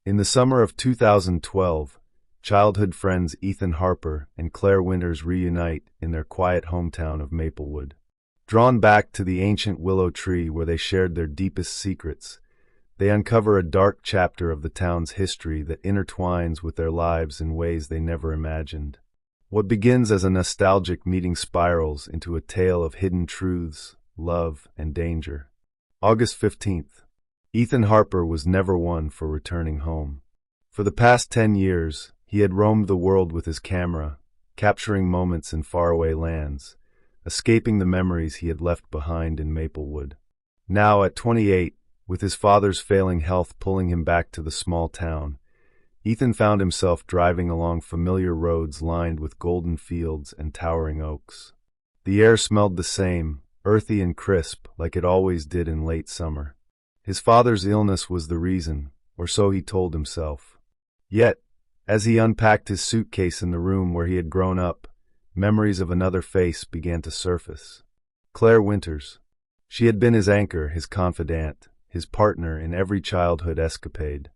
In the summer of 2012, childhood friends Ethan Harper and Claire Winters reunite in their quiet hometown of Maplewood. Drawn back to the ancient willow tree where they shared their deepest secrets, they uncover a dark chapter of the town's history that intertwines with their lives in ways they never imagined. What begins as a nostalgic meeting spirals into a tale of hidden truths, love, and danger. August 15th. Ethan Harper was never one for returning home. For the past 10 years, he had roamed the world with his camera, capturing moments in faraway lands, escaping the memories he had left behind in Maplewood. Now, at 28, with his father's failing health pulling him back to the small town, Ethan found himself driving along familiar roads lined with golden fields and towering oaks. The air smelled the same, earthy and crisp, like it always did in late summer. His father's illness was the reason, or so he told himself. Yet, as he unpacked his suitcase in the room where he had grown up, memories of another face began to surface. Claire Winters. She had been his anchor, his confidant, his partner in every childhood escapade.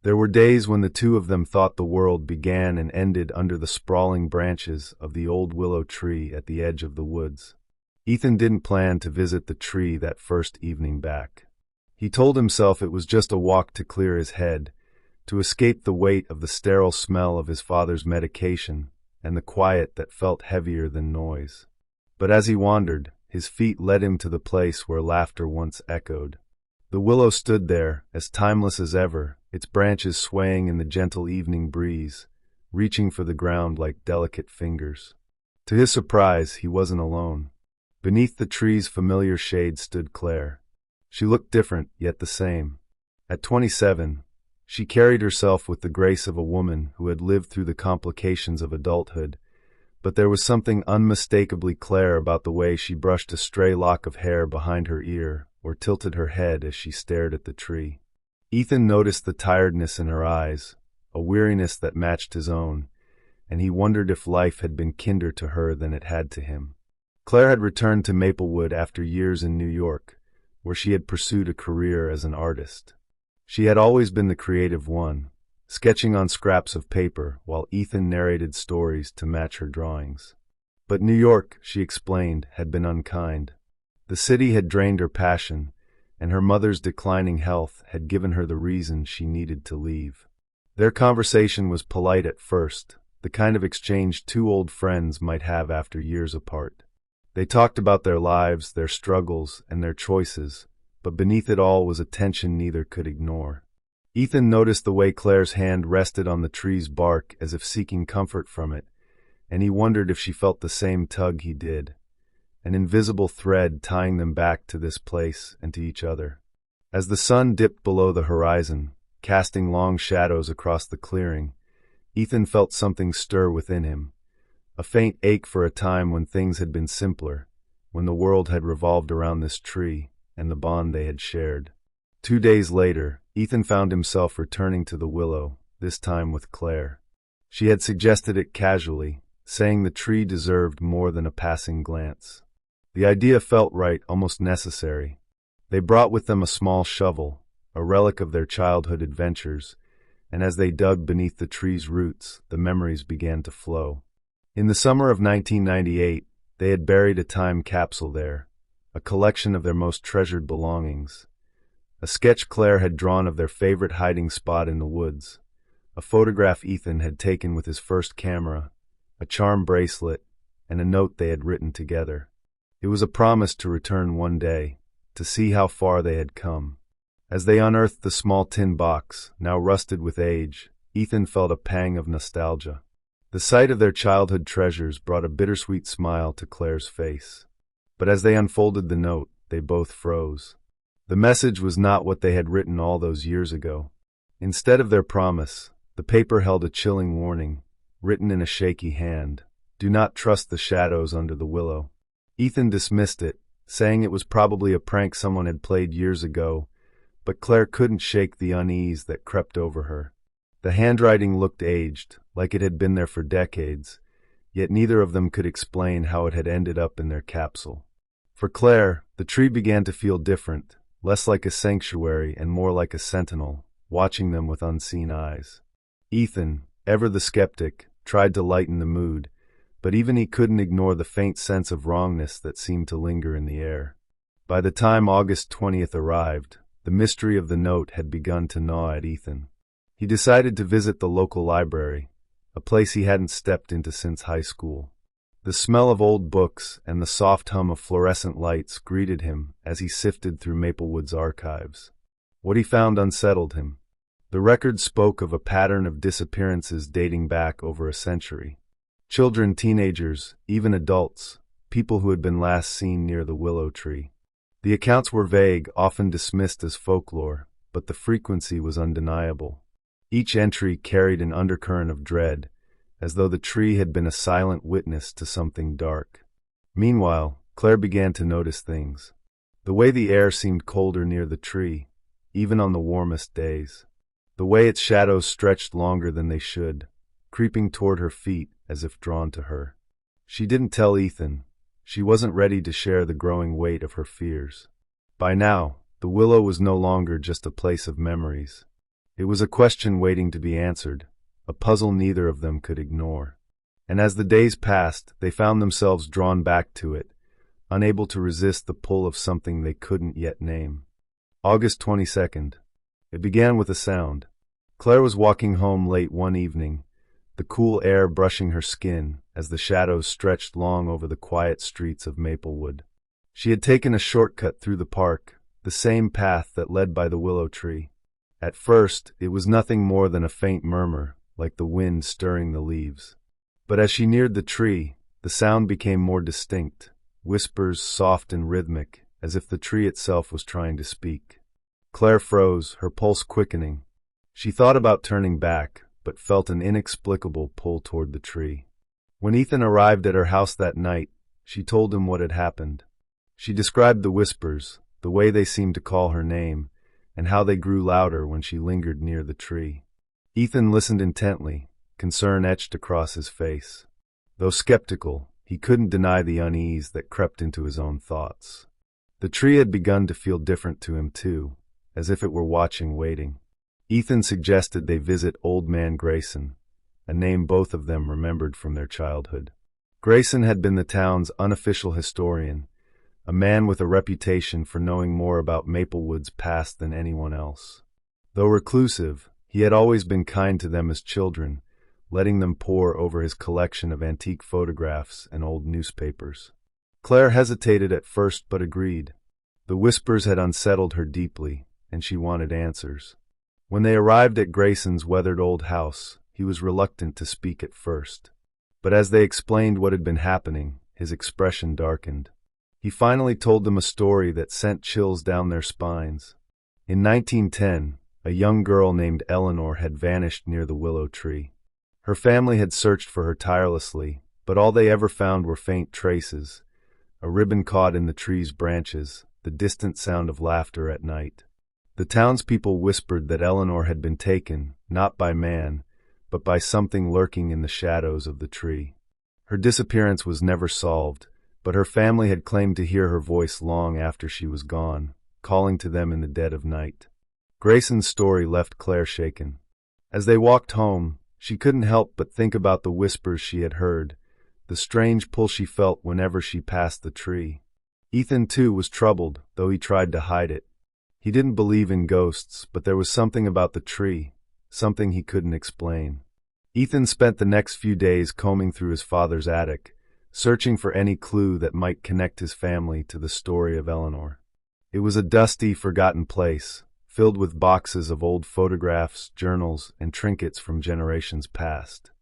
There were days when the two of them thought the world began and ended under the sprawling branches of the old willow tree at the edge of the woods. Ethan didn't plan to visit the tree that first evening back. He told himself it was just a walk to clear his head, to escape the weight of the sterile smell of his father's medication and the quiet that felt heavier than noise. But as he wandered, his feet led him to the place where laughter once echoed. The willow stood there, as timeless as ever, its branches swaying in the gentle evening breeze, reaching for the ground like delicate fingers. To his surprise, he wasn't alone. Beneath the tree's familiar shade stood Claire. She looked different, yet the same. At 27, she carried herself with the grace of a woman who had lived through the complications of adulthood, but there was something unmistakably Claire about the way she brushed a stray lock of hair behind her ear or tilted her head as she stared at the tree. Ethan noticed the tiredness in her eyes, a weariness that matched his own, and he wondered if life had been kinder to her than it had to him. Claire had returned to Maplewood after years in New York, where she had pursued a career as an artist. She had always been the creative one, sketching on scraps of paper while Ethan narrated stories to match her drawings. But New York, she explained, had been unkind. The city had drained her passion, and her mother's declining health had given her the reason she needed to leave. Their conversation was polite at first, the kind of exchange two old friends might have after years apart. They talked about their lives, their struggles, and their choices, but beneath it all was a tension neither could ignore. Ethan noticed the way Claire's hand rested on the tree's bark as if seeking comfort from it, and he wondered if she felt the same tug he did, an invisible thread tying them back to this place and to each other. As the sun dipped below the horizon, casting long shadows across the clearing, Ethan felt something stir within him, a faint ache for a time when things had been simpler, when the world had revolved around this tree and the bond they had shared. 2 days later, Ethan found himself returning to the willow, this time with Claire. She had suggested it casually, saying the tree deserved more than a passing glance. The idea felt right, almost necessary. They brought with them a small shovel, a relic of their childhood adventures, and as they dug beneath the tree's roots, the memories began to flow. In the summer of 1998, they had buried a time capsule there, a collection of their most treasured belongings. A sketch Claire had drawn of their favorite hiding spot in the woods, a photograph Ethan had taken with his first camera, a charm bracelet, and a note they had written together. It was a promise to return one day, to see how far they had come. As they unearthed the small tin box, now rusted with age, Ethan felt a pang of nostalgia. The sight of their childhood treasures brought a bittersweet smile to Claire's face. But as they unfolded the note, they both froze. The message was not what they had written all those years ago. Instead of their promise, the paper held a chilling warning, written in a shaky hand. Do not trust the shadows under the willow. Ethan dismissed it, saying it was probably a prank someone had played years ago, but Claire couldn't shake the unease that crept over her. The handwriting looked aged, like it had been there for decades, yet neither of them could explain how it had ended up in their capsule. For Claire, the tree began to feel different, less like a sanctuary and more like a sentinel, watching them with unseen eyes. Ethan, ever the skeptic, tried to lighten the mood, but even he couldn't ignore the faint sense of wrongness that seemed to linger in the air. By the time August 20th arrived, the mystery of the note had begun to gnaw at Ethan. He decided to visit the local library, a place he hadn't stepped into since high school. The smell of old books and the soft hum of fluorescent lights greeted him as he sifted through Maplewood's archives. What he found unsettled him. The record spoke of a pattern of disappearances dating back over a century. Children, teenagers, even adults, people who had been last seen near the willow tree. The accounts were vague, often dismissed as folklore, but the frequency was undeniable. Each entry carried an undercurrent of dread, as though the tree had been a silent witness to something dark. Meanwhile, Claire began to notice things. The way the air seemed colder near the tree, even on the warmest days. The way its shadows stretched longer than they should, creeping toward her feet as if drawn to her. She didn't tell Ethan. She wasn't ready to share the growing weight of her fears. By now, the willow was no longer just a place of memories. It was a question waiting to be answered, a puzzle neither of them could ignore. And as the days passed, they found themselves drawn back to it, unable to resist the pull of something they couldn't yet name. August 22nd. It began with a sound. Claire was walking home late one evening, the cool air brushing her skin as the shadows stretched long over the quiet streets of Maplewood. She had taken a shortcut through the park, the same path that led by the willow tree. At first, it was nothing more than a faint murmur, like the wind stirring the leaves. But as she neared the tree, the sound became more distinct, whispers soft and rhythmic, as if the tree itself was trying to speak. Claire froze, her pulse quickening. She thought about turning back, but felt an inexplicable pull toward the tree. When Ethan arrived at her house that night, she told him what had happened. She described the whispers, the way they seemed to call her name, and how they grew louder when she lingered near the tree. Ethan listened intently, concern etched across his face. Though skeptical, he couldn't deny the unease that crept into his own thoughts. The tree had begun to feel different to him too, as if it were watching, waiting. Ethan suggested they visit Old Man Grayson, a name both of them remembered from their childhood. Grayson had been the town's unofficial historian, a man with a reputation for knowing more about Maplewood's past than anyone else. Though reclusive, he had always been kind to them as children, letting them pore over his collection of antique photographs and old newspapers. Claire hesitated at first but agreed. The whispers had unsettled her deeply, and she wanted answers. When they arrived at Grayson's weathered old house, he was reluctant to speak at first. But as they explained what had been happening, his expression darkened. He finally told them a story that sent chills down their spines. In 1910, a young girl named Eleanor had vanished near the willow tree. Her family had searched for her tirelessly, but all they ever found were faint traces, a ribbon caught in the tree's branches, the distant sound of laughter at night. The townspeople whispered that Eleanor had been taken, not by man, but by something lurking in the shadows of the tree. Her disappearance was never solved, but her family had claimed to hear her voice long after she was gone, calling to them in the dead of night. Grayson's story left Claire shaken. As they walked home, she couldn't help but think about the whispers she had heard, the strange pull she felt whenever she passed the tree. Ethan, too, was troubled, though he tried to hide it. He didn't believe in ghosts, but there was something about the tree, something he couldn't explain. Ethan spent the next few days combing through his father's attic, searching for any clue that might connect his family to the story of Eleanor. It was a dusty, forgotten place, filled with boxes of old photographs, journals, and trinkets from generations past.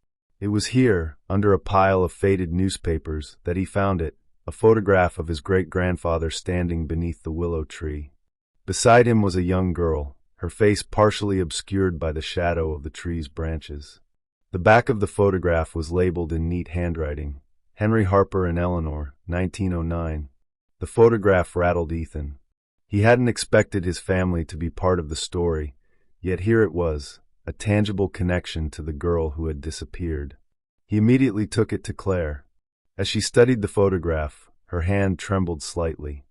It was here, under a pile of faded newspapers, that he found it, a photograph of his great-grandfather standing beneath the willow tree. Beside him was a young girl, her face partially obscured by the shadow of the tree's branches. The back of the photograph was labeled in neat handwriting, Henry Harper and Eleanor, 1909. The photograph rattled Ethan. He hadn't expected his family to be part of the story, yet here it was, a tangible connection to the girl who had disappeared. He immediately took it to Claire. As she studied the photograph, her hand trembled slightly.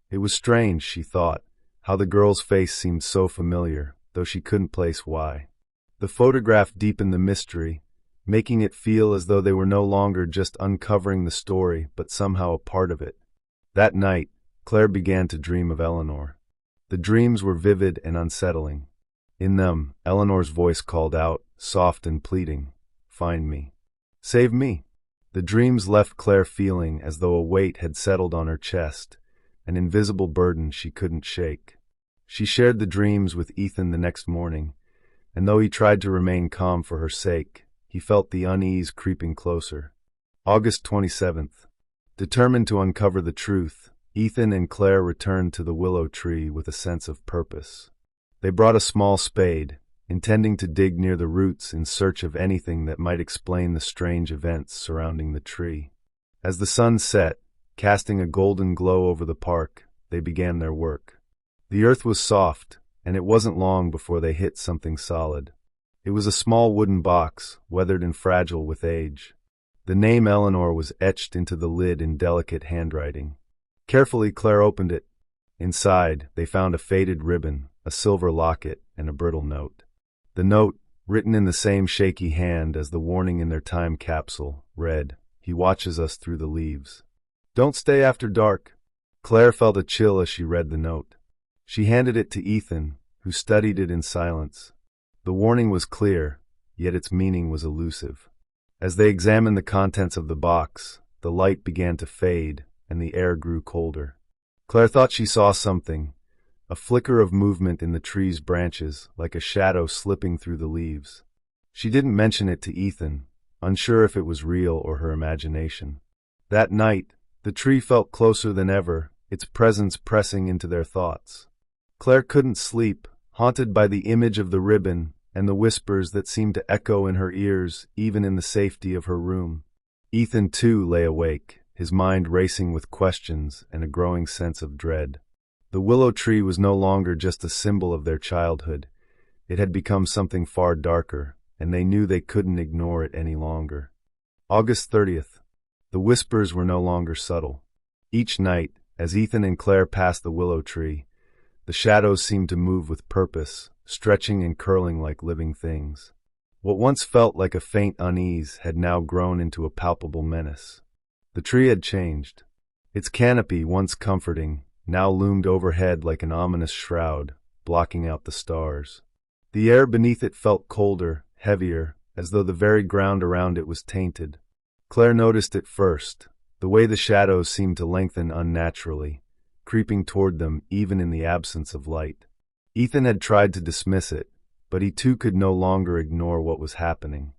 It was strange, she thought, how the girl's face seemed so familiar, though she couldn't place why. The photograph deepened the mystery, making it feel as though they were no longer just uncovering the story, but somehow a part of it. That night, Claire began to dream of Eleanor. The dreams were vivid and unsettling. In them, Eleanor's voice called out, soft and pleading, "Find me. Save me." The dreams left Claire feeling as though a weight had settled on her chest, an invisible burden she couldn't shake. She shared the dreams with Ethan the next morning, and though he tried to remain calm for her sake, he felt the unease creeping closer. August 27th. Determined to uncover the truth, Ethan and Claire returned to the willow tree with a sense of purpose. They brought a small spade, intending to dig near the roots in search of anything that might explain the strange events surrounding the tree. As the sun set, casting a golden glow over the park, they began their work. The earth was soft, and it wasn't long before they hit something solid. It was a small wooden box, weathered and fragile with age. The name Eleanor was etched into the lid in delicate handwriting. Carefully, Claire opened it. Inside, they found a faded ribbon, a silver locket, and a brittle note. The note, written in the same shaky hand as the warning in their time capsule, read, "He watches us through the leaves. Don't stay after dark." Claire felt a chill as she read the note. She handed it to Ethan, who studied it in silence. The warning was clear, yet its meaning was elusive. As they examined the contents of the box, the light began to fade, and the air grew colder. Claire thought she saw something, a flicker of movement in the tree's branches, like a shadow slipping through the leaves. She didn't mention it to Ethan, unsure if it was real or her imagination. That night, the tree felt closer than ever, its presence pressing into their thoughts. Claire couldn't sleep, haunted by the image of the ribbon and the whispers that seemed to echo in her ears, even in the safety of her room. Ethan, too, lay awake, his mind racing with questions and a growing sense of dread. The willow tree was no longer just a symbol of their childhood. It had become something far darker, and they knew they couldn't ignore it any longer. August 30th. The whispers were no longer subtle. Each night, as Ethan and Claire passed the willow tree, the shadows seemed to move with purpose, stretching and curling like living things. What once felt like a faint unease had now grown into a palpable menace. The tree had changed. Its canopy, once comforting, now loomed overhead like an ominous shroud, blocking out the stars. The air beneath it felt colder, heavier, as though the very ground around it was tainted. Claire noticed it first, the way the shadows seemed to lengthen unnaturally, creeping toward them even in the absence of light. Ethan had tried to dismiss it, but he too could no longer ignore what was happening.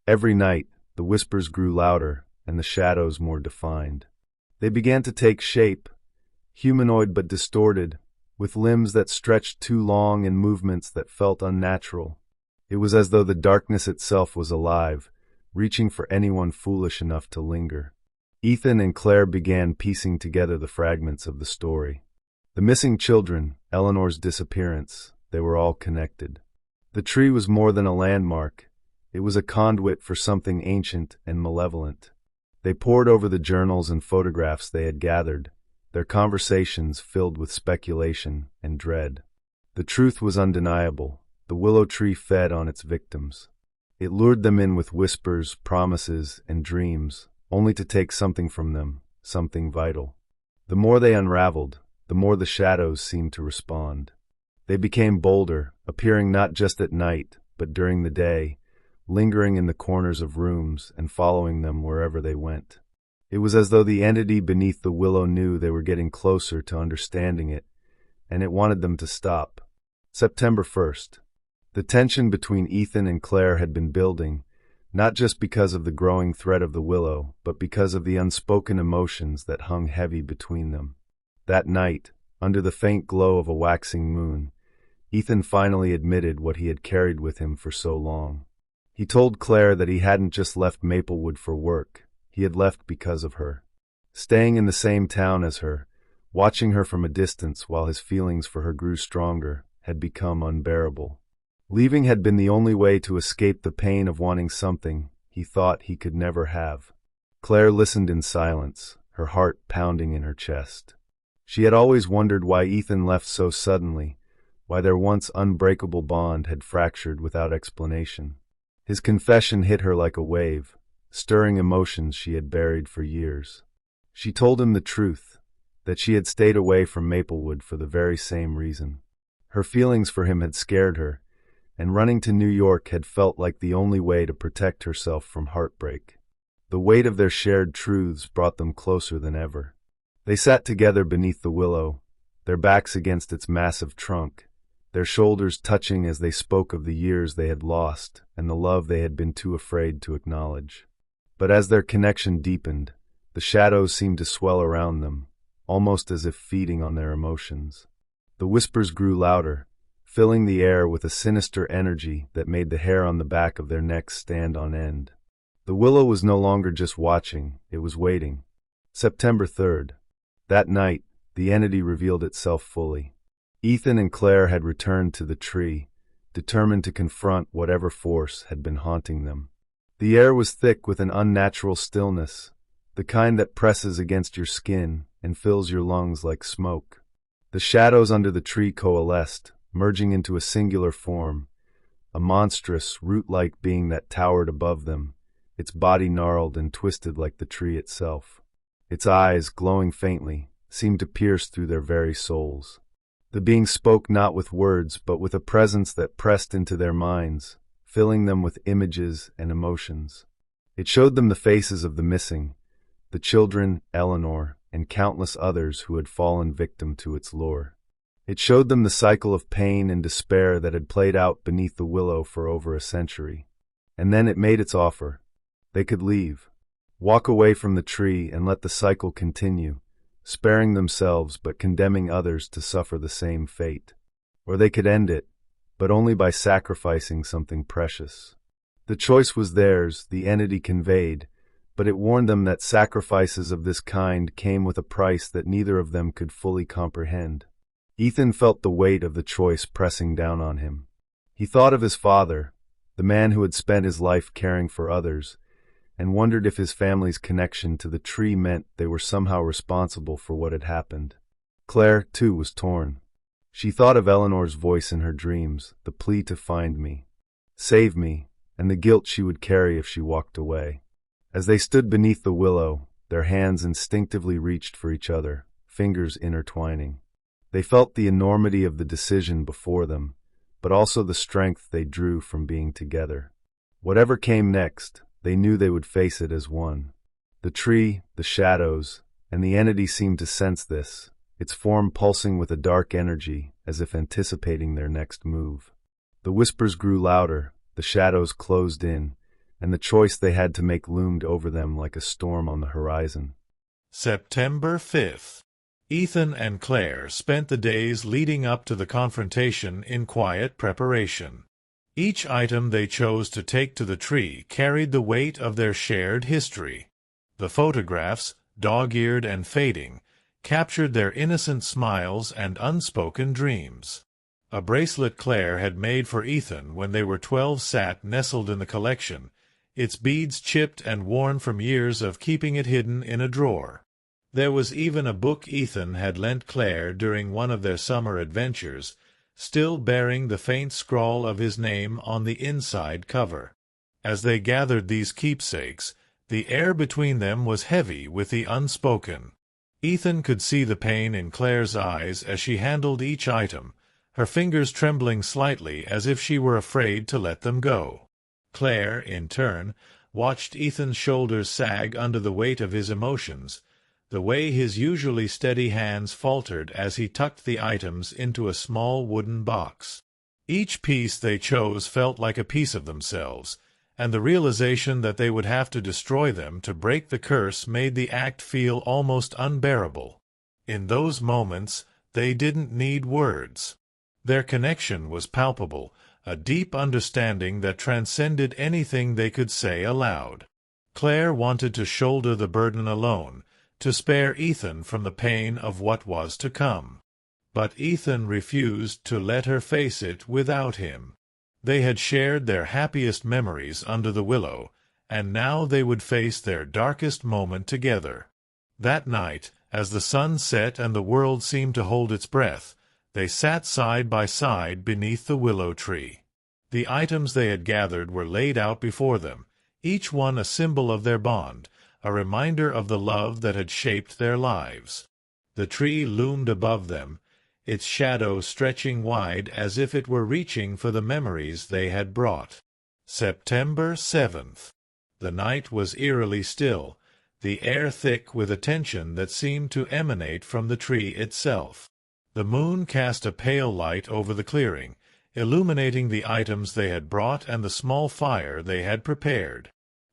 Every night, the whispers grew louder, and the shadows more defined. They began to take shape, humanoid but distorted, with limbs that stretched too long and movements that felt unnatural. It was as though the darkness itself was alive, reaching for anyone foolish enough to linger. Ethan and Claire began piecing together the fragments of the story. The missing children, Eleanor's disappearance, they were all connected. The tree was more than a landmark. It was a conduit for something ancient and malevolent. They pored over the journals and photographs they had gathered, their conversations filled with speculation and dread. The truth was undeniable. The willow tree fed on its victims. It lured them in with whispers, promises, and dreams, only to take something from them, something vital. The more they unraveled, the more the shadows seemed to respond. They became bolder, appearing not just at night, but during the day, lingering in the corners of rooms and following them wherever they went. It was as though the entity beneath the willow knew they were getting closer to understanding it, and it wanted them to stop. September 1st. The tension between Ethan and Claire had been building, not just because of the growing threat of the willow, but because of the unspoken emotions that hung heavy between them. That night, under the faint glow of a waxing moon, Ethan finally admitted what he had carried with him for so long. He told Claire that he hadn't just left Maplewood for work. He had left because of her. Staying in the same town as her, watching her from a distance while his feelings for her grew stronger, had become unbearable. Leaving had been the only way to escape the pain of wanting something he thought he could never have. Claire listened in silence, her heart pounding in her chest. She had always wondered why Ethan left so suddenly, why their once unbreakable bond had fractured without explanation. His confession hit her like a wave, stirring emotions she had buried for years. She told him the truth, that she had stayed away from Maplewood for the very same reason. Her feelings for him had scared her, and running to New York had felt like the only way to protect herself from heartbreak. The weight of their shared truths brought them closer than ever. They sat together beneath the willow, their backs against its massive trunk, their shoulders touching as they spoke of the years they had lost and the love they had been too afraid to acknowledge. But as their connection deepened, the shadows seemed to swell around them, almost as if feeding on their emotions. The whispers grew louder, filling the air with a sinister energy that made the hair on the back of their necks stand on end. The willow was no longer just watching, it was waiting. September 3rd. That night, the entity revealed itself fully. Ethan and Claire had returned to the tree, determined to confront whatever force had been haunting them. The air was thick with an unnatural stillness, the kind that presses against your skin and fills your lungs like smoke. The shadows under the tree coalesced, merging into a singular form, a monstrous, root-like being that towered above them, its body gnarled and twisted like the tree itself. Its eyes, glowing faintly, seemed to pierce through their very souls. The being spoke not with words, but with a presence that pressed into their minds, filling them with images and emotions. It showed them the faces of the missing, the children, Eleanor, and countless others who had fallen victim to its lure. It showed them the cycle of pain and despair that had played out beneath the willow for over a century. And then it made its offer. They could leave, walk away from the tree and let the cycle continue, sparing themselves but condemning others to suffer the same fate. Or they could end it, but only by sacrificing something precious. The choice was theirs, the entity conveyed, but it warned them that sacrifices of this kind came with a price that neither of them could fully comprehend. Ethan felt the weight of the choice pressing down on him. He thought of his father, the man who had spent his life caring for others, and wondered if his family's connection to the tree meant they were somehow responsible for what had happened. Claire, too, was torn. She thought of Eleanor's voice in her dreams, the plea to find me, save me, and the guilt she would carry if she walked away. As they stood beneath the willow, their hands instinctively reached for each other, fingers intertwining. They felt the enormity of the decision before them, but also the strength they drew from being together. Whatever came next, they knew they would face it as one. The tree, the shadows, and the entity seemed to sense this, its form pulsing with a dark energy, as if anticipating their next move. The whispers grew louder, the shadows closed in, and the choice they had to make loomed over them like a storm on the horizon. September 5th. Ethan and Claire spent the days leading up to the confrontation in quiet preparation. Each item they chose to take to the tree carried the weight of their shared history. The photographs, dog-eared and fading, captured their innocent smiles and unspoken dreams. A bracelet Claire had made for Ethan when they were 12 sat nestled in the collection, its beads chipped and worn from years of keeping it hidden in a drawer. There was even a book Ethan had lent Claire during one of their summer adventures, still bearing the faint scrawl of his name on the inside cover. As they gathered these keepsakes, the air between them was heavy with the unspoken. Ethan could see the pain in Claire's eyes as she handled each item, her fingers trembling slightly as if she were afraid to let them go. Claire, in turn, watched Ethan's shoulders sag under the weight of his emotions, the way his usually steady hands faltered as he tucked the items into a small wooden box. Each piece they chose felt like a piece of themselves, and the realization that they would have to destroy them to break the curse made the act feel almost unbearable. In those moments, they didn't need words. Their connection was palpable, a deep understanding that transcended anything they could say aloud. Claire wanted to shoulder the burden alone, to spare Ethan from the pain of what was to come. But Ethan refused to let her face it without him. They had shared their happiest memories under the willow, and now they would face their darkest moment together. That night, as the sun set and the world seemed to hold its breath, They sat side by side beneath the willow tree. The items they had gathered were laid out before them, each one a symbol of their bond, a reminder of the love that had shaped their lives. The tree loomed above them, its shadow stretching wide as if it were reaching for the memories they had brought. September 7th. The night was eerily still, the air thick with a tension that seemed to emanate from the tree itself. The moon cast a pale light over the clearing, illuminating the items they had brought and the small fire they had prepared.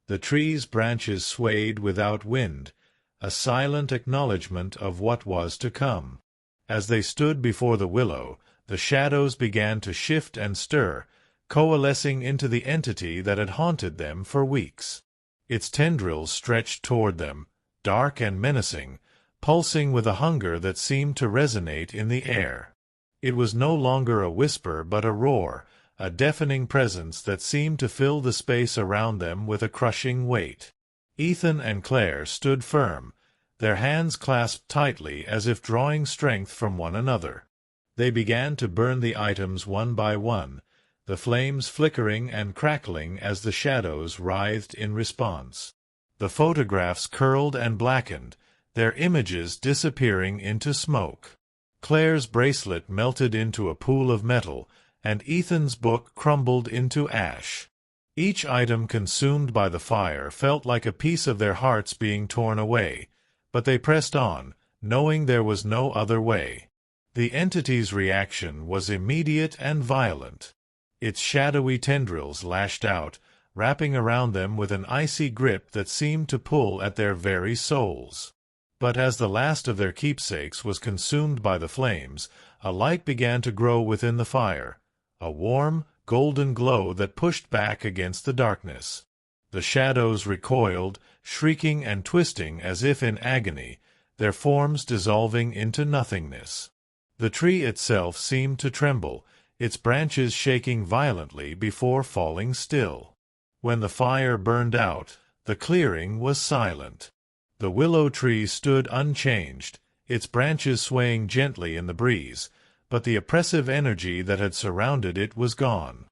The tree's branches swayed without wind, a silent acknowledgment of what was to come. As they stood before the willow, the shadows began to shift and stir, coalescing into the entity that had haunted them for weeks. Its tendrils stretched toward them, dark and menacing, pulsing with a hunger that seemed to resonate in the air. It was no longer a whisper but a roar, a deafening presence that seemed to fill the space around them with a crushing weight. Ethan and Claire stood firm, their hands clasped tightly as if drawing strength from one another. They began to burn the items one by one, the flames flickering and crackling as the shadows writhed in response. The photographs curled and blackened, their images disappearing into smoke. Claire's bracelet melted into a pool of metal, and Ethan's book crumbled into ash. Each item consumed by the fire felt like a piece of their hearts being torn away, but they pressed on, knowing there was no other way. The entity's reaction was immediate and violent. Its shadowy tendrils lashed out, wrapping around them with an icy grip that seemed to pull at their very souls. But as the last of their keepsakes was consumed by the flames, a light began to grow within the fire, a warm, golden glow that pushed back against the darkness. The shadows recoiled, shrieking and twisting as if in agony, their forms dissolving into nothingness. The tree itself seemed to tremble, its branches shaking violently before falling still. When the fire burned out, the clearing was silent. The willow tree stood unchanged, its branches swaying gently in the breeze, but the oppressive energy that had surrounded it was gone.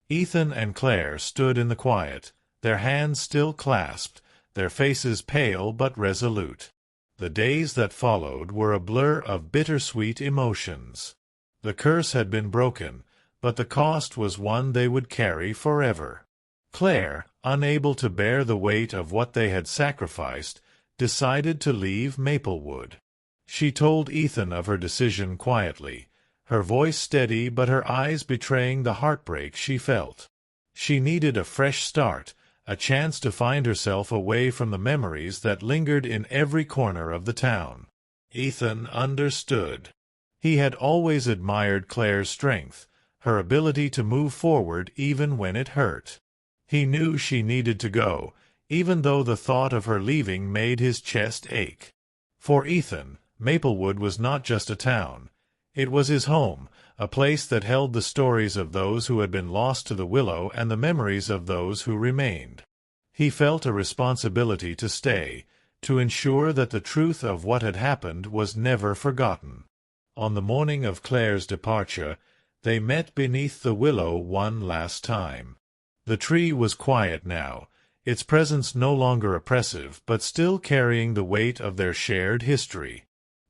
Ethan and Claire stood in the quiet, their hands still clasped, their faces pale but resolute. The days that followed were a blur of bittersweet emotions. The curse had been broken, but the cost was one they would carry forever. Claire, unable to bear the weight of what they had sacrificed, decided to leave Maplewood. She told Ethan of her decision quietly, her voice steady but her eyes betraying the heartbreak she felt. She needed a fresh start, a chance to find herself away from the memories that lingered in every corner of the town. Ethan understood. He had always admired Claire's strength, her ability to move forward even when it hurt. He knew she needed to go, even though the thought of her leaving made his chest ache. For Ethan, Maplewood was not just a town. It was his home, a place that held the stories of those who had been lost to the willow and the memories of those who remained. He felt a responsibility to stay, to ensure that the truth of what had happened was never forgotten. On the morning of Claire's departure, they met beneath the willow one last time. The tree was quiet now, its presence no longer oppressive but still carrying the weight of their shared history.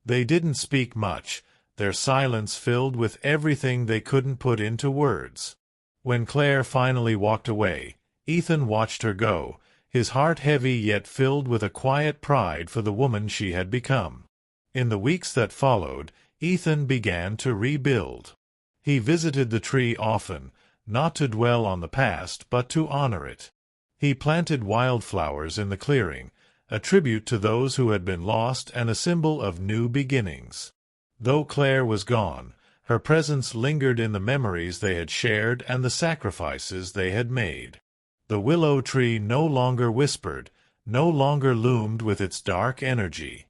They didn't speak much, their silence filled with everything they couldn't put into words. When Claire finally walked away, Ethan watched her go, his heart heavy yet filled with a quiet pride for the woman she had become. In the weeks that followed, Ethan began to rebuild. He visited the tree often, not to dwell on the past but to honor it. He planted wildflowers in the clearing, a tribute to those who had been lost and a symbol of new beginnings. Though Claire was gone, her presence lingered in the memories they had shared and the sacrifices they had made. The willow tree no longer whispered, no longer loomed with its dark energy.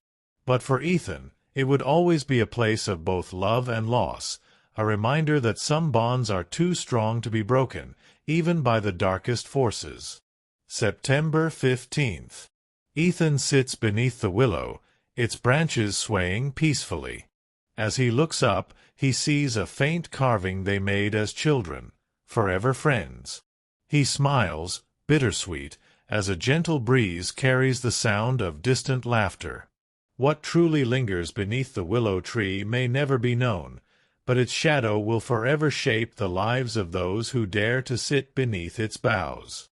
But for Ethan, it would always be a place of both love and loss, a reminder that some bonds are too strong to be broken, even by the darkest forces. September 15th. Ethan sits beneath the willow, its branches swaying peacefully. As he looks up, he sees a faint carving they made as children, forever friends. He smiles, bittersweet, as a gentle breeze carries the sound of distant laughter. What truly lingers beneath the willow tree may never be known, but its shadow will forever shape the lives of those who dare to sit beneath its boughs.